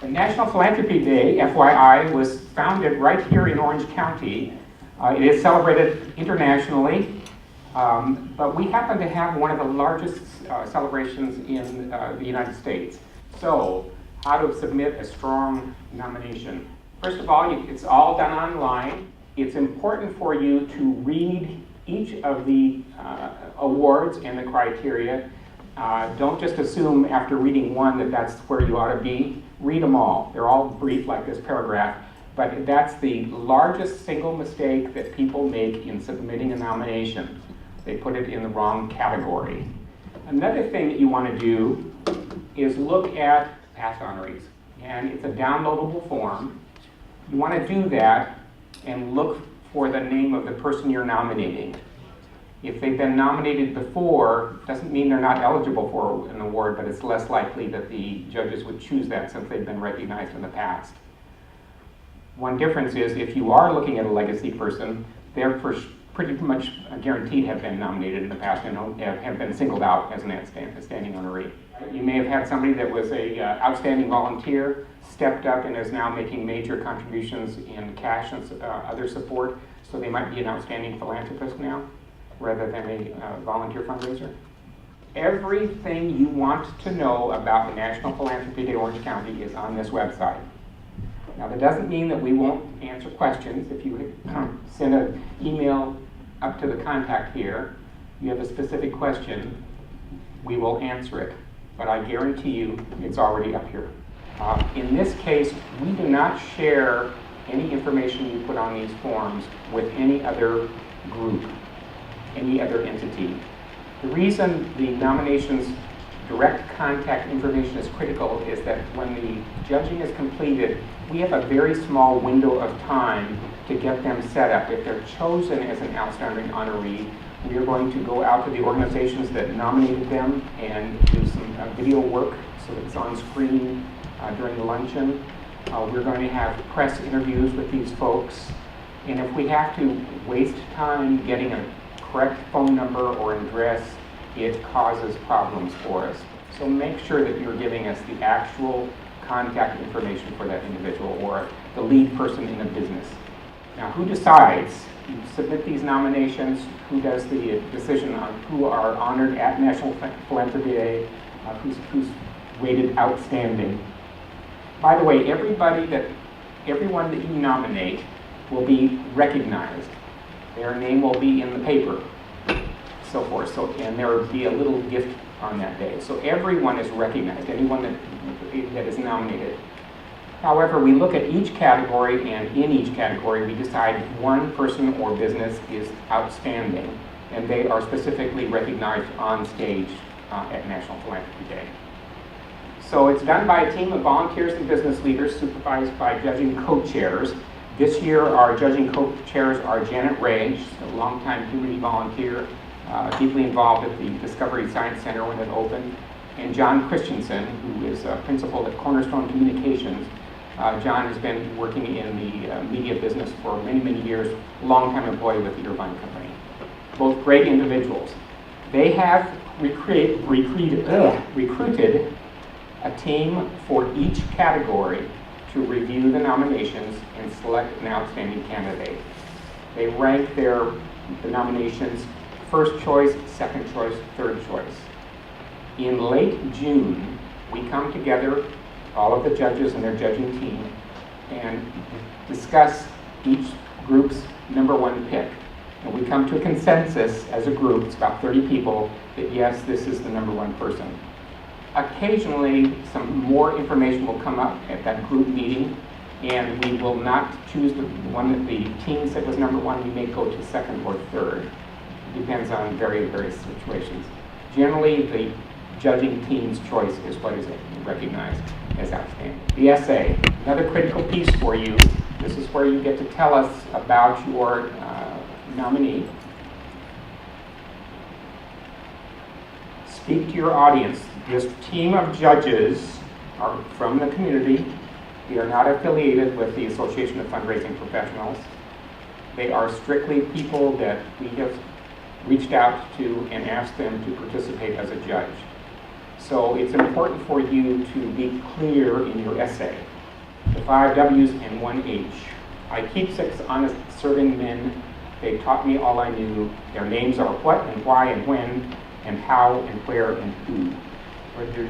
The National Philanthropy Day, FYI, was founded right here in Orange County. It is celebrated internationally, but we happen to have one of the largest celebrations in the United States. So, how to submit a strong nomination. First of all, it's all done online. It's important for you to read each of the awards and the criteria. Don't just assume after reading one that that's where you ought to be. Read them all. They're all brief like this paragraph, but that's the largest single mistake that people make in submitting a nomination. They put it in the wrong category. Another thing that you want to do is look at past honorees, and it's a downloadable form. You want to do that and look for the name of the person you're nominating. If they've been nominated before, doesn't mean they're not eligible for an award, but it's less likely that the judges would choose that since they've been recognized in the past. One difference is if you are looking at a legacy person, they're pretty much guaranteed have been nominated in the past and have been singled out as an outstanding honoree. You may have had somebody that was a outstanding volunteer, stepped up and is now making major contributions in cash and other support, so they might be an outstanding philanthropist now, rather than a volunteer fundraiser. Everything you want to know about the National Philanthropy Day Orange County is on this website. Now that doesn't mean that we won't answer questions. If you send an email up to the contact here, you have a specific question, we will answer it. But I guarantee you it's already up here. In this case, we do not share any information you put on these forms with any other group, any other entity. The reason the nominations direct contact information is critical is that when the judging is completed, we have a very small window of time to get them set up. If they're chosen as an outstanding honoree, we are going to go out to the organizations that nominated them and do some video work so that it's on screen during the luncheon. We're going to have press interviews with these folks, and if we have to waste time getting a correct phone number or address, it causes problems for us. So make sure that you're giving us the actual contact information for that individual or the lead person in a business. Now, who decides? You submit these nominations, who does the decision on who are honored at National Philanthropy Day, who's rated outstanding. By the way, everyone that you nominate will be recognized. Their name will be in the paper, so forth. So, and there will be a little gift on that day. So everyone is recognized, anyone that is nominated. However, we look at each category, and in each category we decide one person or business is outstanding, and they are specifically recognized on stage at National Philanthropy Day. So it's done by a team of volunteers and business leaders supervised by judging co-chairs. This year our judging co-chairs are Janet Ray, a longtime community volunteer, deeply involved at the Discovery Science Center when it opened, and John Christensen, who is a principal at Cornerstone Communications. John has been working in the media business for many, many years, long-time employee with the Irvine Company. Both great individuals. They have recruited a team for each category to review the nominations and select an outstanding candidate. They rank the nominations first choice, second choice, third choice. In late June, we come together, all of the judges and their judging team, and discuss each group's number one pick. And we come to a consensus as a group, it's about 30 people, that yes, this is the number one person. Occasionally, some more information will come up at that group meeting, and we will not choose the one that the team said was number one. We may go to second or third. It depends on various situations. Generally, the judging team's choice is what is recognized as outstanding. The essay, another critical piece for you. This is where you get to tell us about your nominee. Speak to your audience. This team of judges are from the community. They are not affiliated with the Association of Fundraising Professionals. They are strictly people that we have reached out to and asked them to participate as a judge. So it's important for you to be clear in your essay. The 5 W's and 1 H. I keep 6 honest serving men. They taught me all I knew. Their names are what and why and when and how and where and who. Rudyard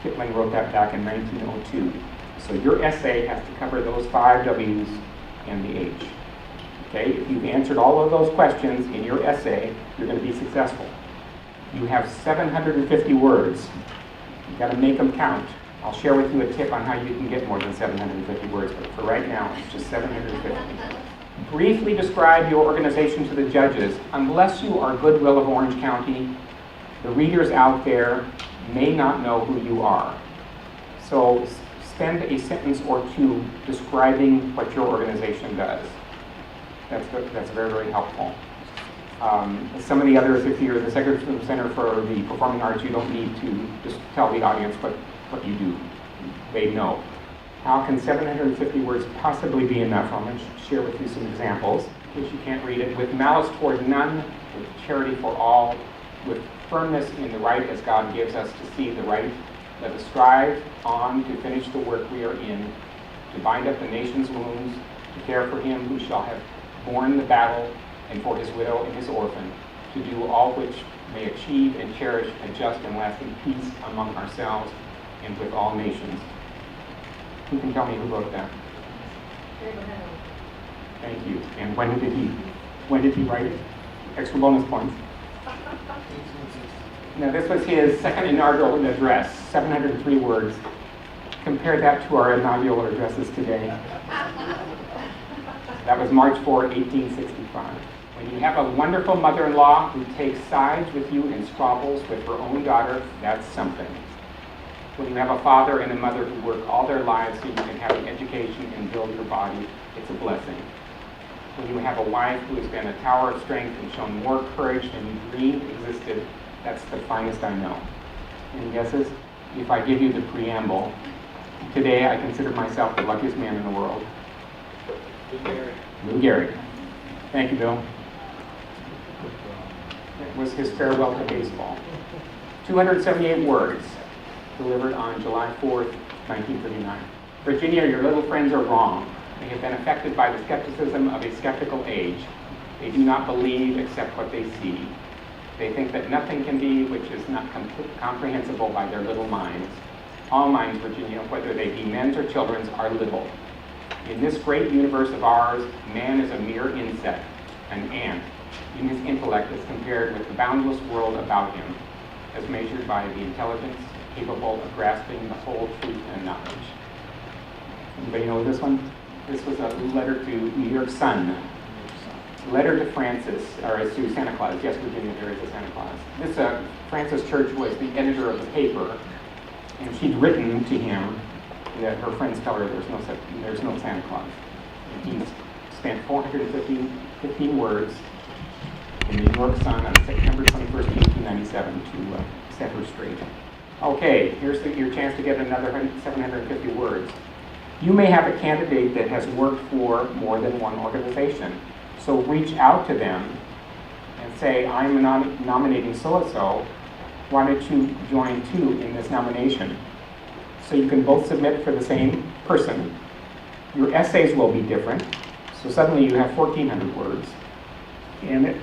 Kipling wrote that back in 1902. So your essay has to cover those 5 W's and the H. Okay, if you've answered all of those questions in your essay, you're going to be successful. You have 750 words. You've got to make them count. I'll share with you a tip on how you can get more than 750 words, but for right now, it's just 750. Briefly describe your organization to the judges. Unless you are Goodwill of Orange County, the readers out there may not know who you are. So spend a sentence or two describing what your organization does. That's very, very helpful. Some of the others, if you're the Secretary of the Center for the Performing Arts, you don't need to just tell the audience what you do. They know. How can 750 words possibly be enough? I'm going to share with you some examples, in case you can't read it. With malice toward none, with charity for all, with firmness in the right as God gives us to see the right, let us strive on to finish the work we are in, to bind up the nation's wounds, to care for him who shall have borne the battle, and for his widow and his orphan, to do all which may achieve and cherish a just and lasting peace among ourselves and with all nations. Who can tell me who wrote that? Thank you. And when did he write it? Extra bonus points. Now this was his second inaugural address, 703 words. Compare that to our inaugural addresses today. That was March 4, 1865. When you have a wonderful mother-in-law who takes sides with you and squabbles with her own daughter, that's something. When you have a father and a mother who work all their lives so you can have an education and build your body, it's a blessing. When you have a wife who has been a tower of strength and shown more courage than you dreamed existed, that's the finest I know. Any guesses? If I give you the preamble, today I consider myself the luckiest man in the world. Lou Gehrig. Thank you, Bill. That was his farewell to baseball. 278 words, delivered on July 4th, 1939. Virginia, your little friends are wrong. They have been affected by the skepticism of a skeptical age. They do not believe except what they see. They think that nothing can be which is not comprehensible by their little minds. All minds, Virginia, whether they be men's or children's, are little. In this great universe of ours, man is a mere insect, an ant, in his intellect as compared with the boundless world about him, as measured by the intelligence capable of grasping the whole truth and knowledge. Anybody know this one? This was a letter to New York Sun. Letter to Francis, or to Santa Claus. Yes, Virginia, there is a Santa Claus. This Francis Church was the editor of the paper, and she'd written to him that her friends tell her there's no Santa Claus. And he spent 415 words in the New York Sun on September 21st, 1897 to set her straight. Okay, here's your chance to get another 750 words. You may have a candidate that has worked for more than one organization. So reach out to them and say, I'm nominating so-and-so. Why don't you join too in this nomination? So you can both submit for the same person. Your essays will be different. So suddenly you have 1,400 words. And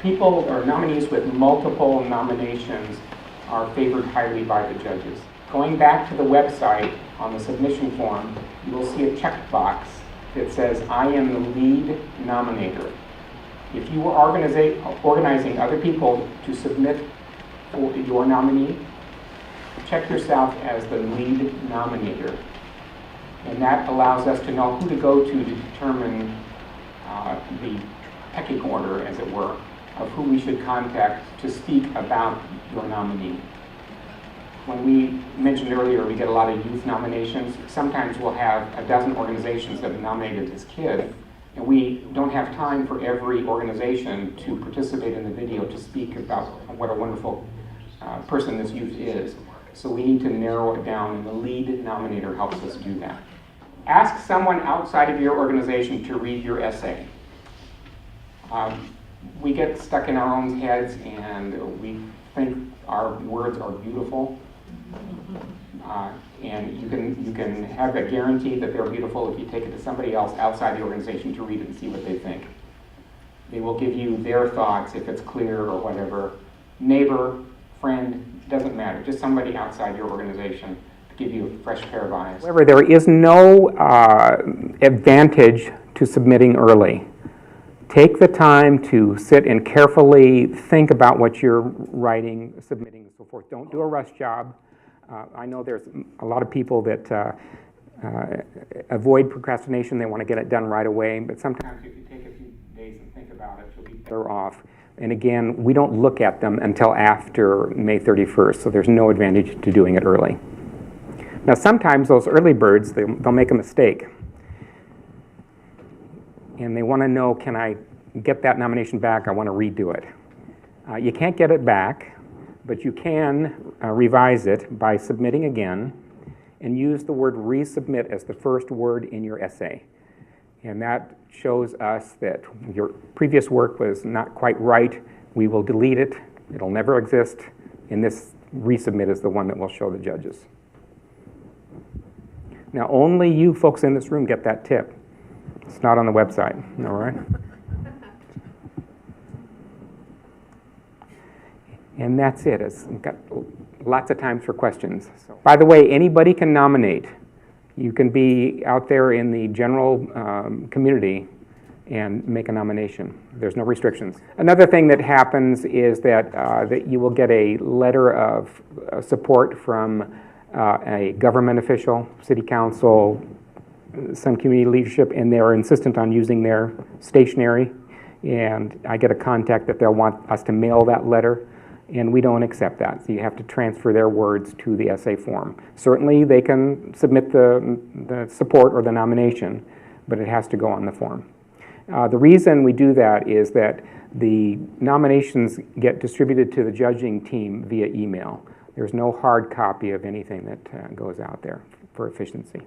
people or nominees with multiple nominations are favored highly by the judges. Going back to the website on the submission form, you will see a checkbox that says, I am the lead nominator. If you are organizing other people to submit for your nominee, check yourself as the lead nominator. And that allows us to know who to go to determine the pecking order, as it were, of who we should contact to speak about your nominee. When we mentioned earlier, we get a lot of youth nominations. Sometimes we'll have a dozen organizations that have nominated this kid, and we don't have time for every organization to participate in the video to speak about what a wonderful person this youth is. So we need to narrow it down, and the lead nominator helps us do that. Ask someone outside of your organization to read your essay. We get stuck in our own heads, and we think our words are beautiful. And you can have a guarantee that they're beautiful if you take it to somebody else outside the organization to read it and see what they think. They will give you their thoughts if it's clear or whatever. Neighbor, friend, doesn't matter. Just somebody outside your organization to give you a fresh pair of eyes. However, there is no advantage to submitting early. Take the time to sit and carefully think about what you're writing, submitting, and so forth. Don't do a rush job. I know there's a lot of people that avoid procrastination. They want to get it done right away, but sometimes if you take a few days and think about it, you'll be better off. And again, we don't look at them until after May 31st, so there's no advantage to doing it early. Now, sometimes those early birds, they'll make a mistake. And they want to know, can I get that nomination back? I want to redo it. You can't get it back, but you can revise it by submitting again and use the word resubmit as the first word in your essay. And that shows us that your previous work was not quite right. We will delete it. It'll never exist. And this resubmit is the one that will show the judges. Now, only you folks in this room get that tip. It's not on the website, all right? And that's it. It's got lots of time for questions. So, by the way, anybody can nominate. You can be out there in the general community and make a nomination. There's no restrictions. Another thing that happens is that you will get a letter of support from a government official, city council, some community leadership, and they're insistent on using their stationery. And I get a contact that they'll want us to mail that letter, and we don't accept that. So you have to transfer their words to the essay form. Certainly they can submit the support or the nomination, but it has to go on the form. The reason we do that is that the nominations get distributed to the judging team via email. There's no hard copy of anything that goes out there for efficiency.